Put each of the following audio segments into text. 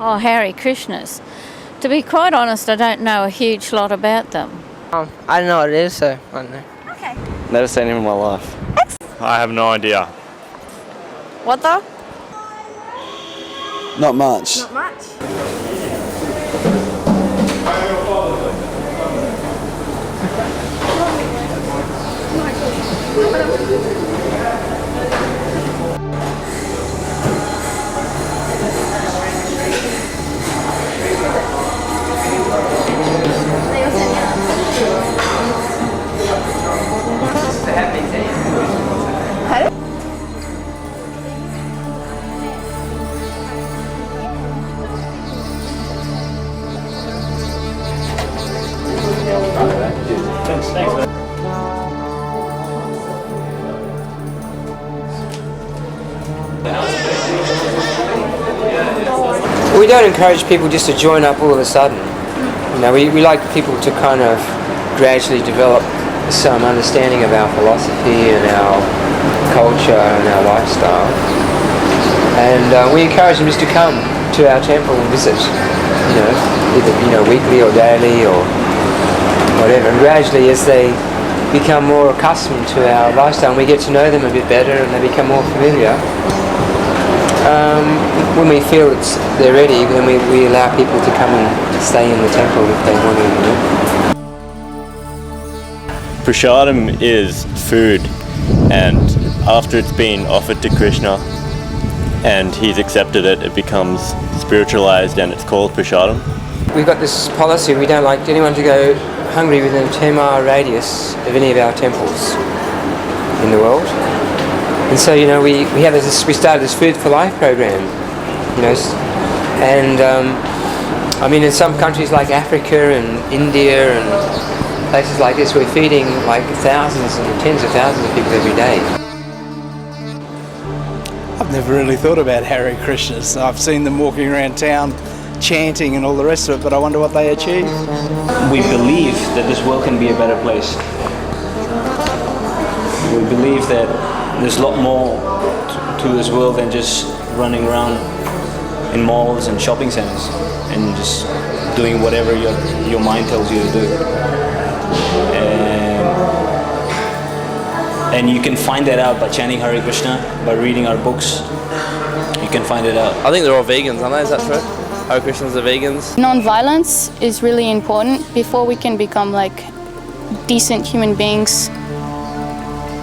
Oh, Hare Krishnas. To be quite honest, I don't know a huge lot about them. I don't know what it is, so I don't know. Okay. Never seen him in my life. I have no idea. What though? Not much. Not much. We don't encourage people just to join up all of a sudden. You know, we like people to kind of gradually develop some understanding of our philosophy and our culture and our lifestyle. And we encourage them just to come to our temple and visit, either weekly or daily or whatever. And gradually, as they become more accustomed to our lifestyle and we get to know them a bit better and they become more familiar, when we feel they're ready, then we allow people to come and stay in the temple if they want to. Prasadam is food, and after it's been offered to Krishna and he's accepted it, it becomes spiritualized and it's called prasadam. We've got this policy, we don't like anyone to go hungry within a 10-mile radius of any of our temples in the world. And so, we started this Food for Life program, and in some countries like Africa and India and places like this, we're feeding like thousands and tens of thousands of people every day. I've never really thought about Hare Krishnas. I've seen them walking around town chanting and all the rest of it, but I wonder what they achieve. We believe that this world can be a better place. We believe that there's a lot more to this world than just running around in malls and shopping centers and just doing whatever your mind tells you to do. And you can find that out by chanting Hare Krishna, by reading our books. You can find it out. I think they're all vegans, aren't they? Is that true? Hare Krishnas are vegans. Non-violence is really important. Before we can become like decent human beings,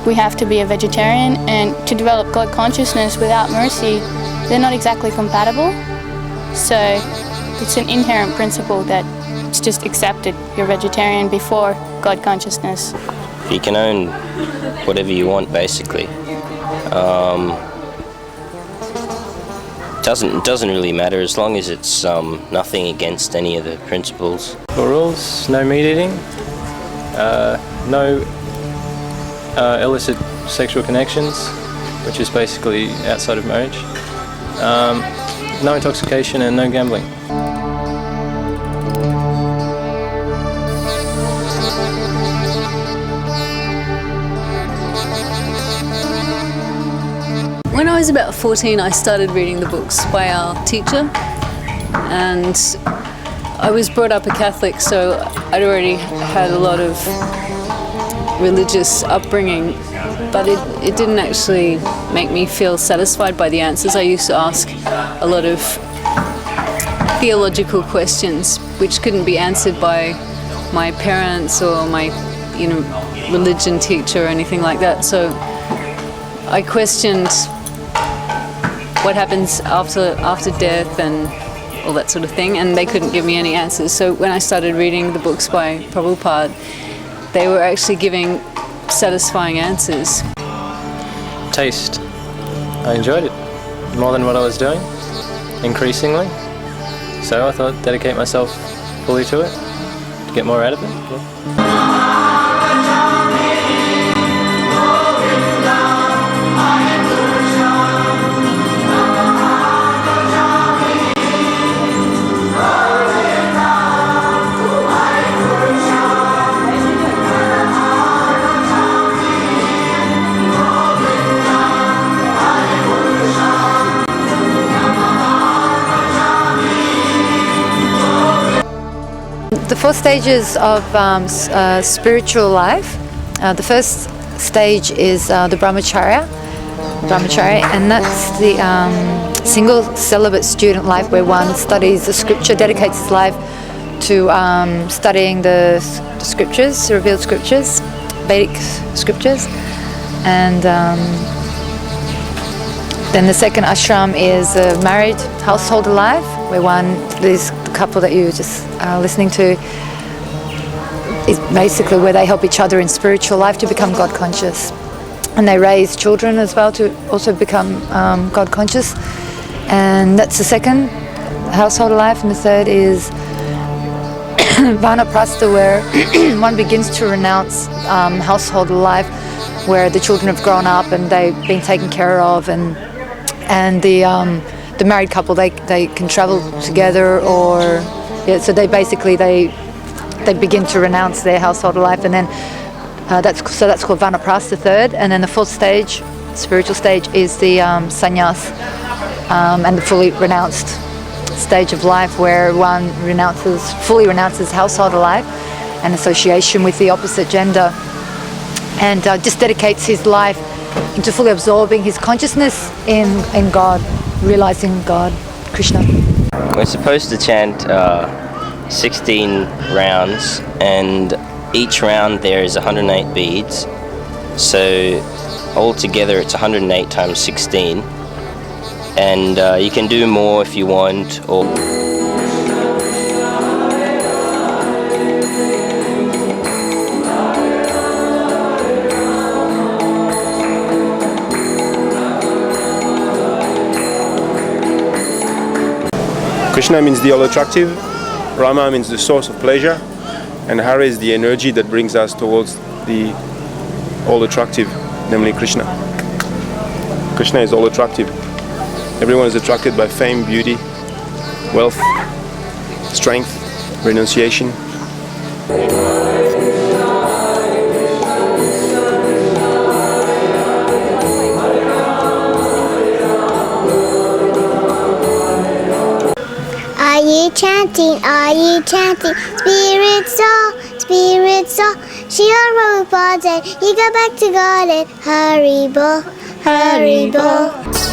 we have to be a vegetarian, and to develop God consciousness without mercy, they're not exactly compatible. So it's an inherent principle that it's just accepted you're vegetarian before God consciousness. You can own whatever you want, basically. Doesn't really matter as long as it's nothing against any of the principles. The rules: no meat eating, no illicit sexual connections, which is basically outside of marriage, no intoxication and no gambling. When I was about 14, I started reading the books by our teacher, and I was brought up a Catholic, so I'd already had a lot of religious upbringing, but it didn't actually make me feel satisfied by the answers. I used to ask a lot of theological questions which couldn't be answered by my parents or my religion teacher or anything like that. So I questioned what happens after death and all that sort of thing, and they couldn't give me any answers. So when I started reading the books by Prabhupada, they were actually giving satisfying answers. Taste. I enjoyed it more than what I was doing, increasingly. So I thought I'd dedicate myself fully to it, to get more out of it. Yeah. 4 stages of spiritual life. The first stage is the brahmacharya, and that's the single celibate student life where one studies the scripture, dedicates his life to studying the scriptures, revealed scriptures, Vedic scriptures. And then the second ashram is a married householder life, where this couple that you were just listening to, is basically where they help each other in spiritual life to become God conscious. And they raise children as well to also become God conscious. And that's the second householder life. And the third is Vanaprastha, where one begins to renounce householder life, where the children have grown up and they've been taken care of, and the married couple, they can travel together, or so they begin to renounce their householder life, and then that's called Vanaprastha, third. And then the fourth stage, spiritual stage, is the sannyas, and the fully renounced stage of life, where one fully renounces householder life and association with the opposite gender, and just dedicates his life into fully absorbing his consciousness in God, realizing God, Krishna. We're supposed to chant 16 rounds, and each round there is 108 beads, so altogether it's 108 times 16, and you can do more if you want, or Krishna means the all-attractive, Rama means the source of pleasure, and Hare is the energy that brings us towards the all-attractive, namely Krishna. Krishna is all-attractive. Everyone is attracted by fame, beauty, wealth, strength, renunciation. Are you chanting, spirit soul, Shri Prabhupada said, you go back to God and Haribo, Haribo.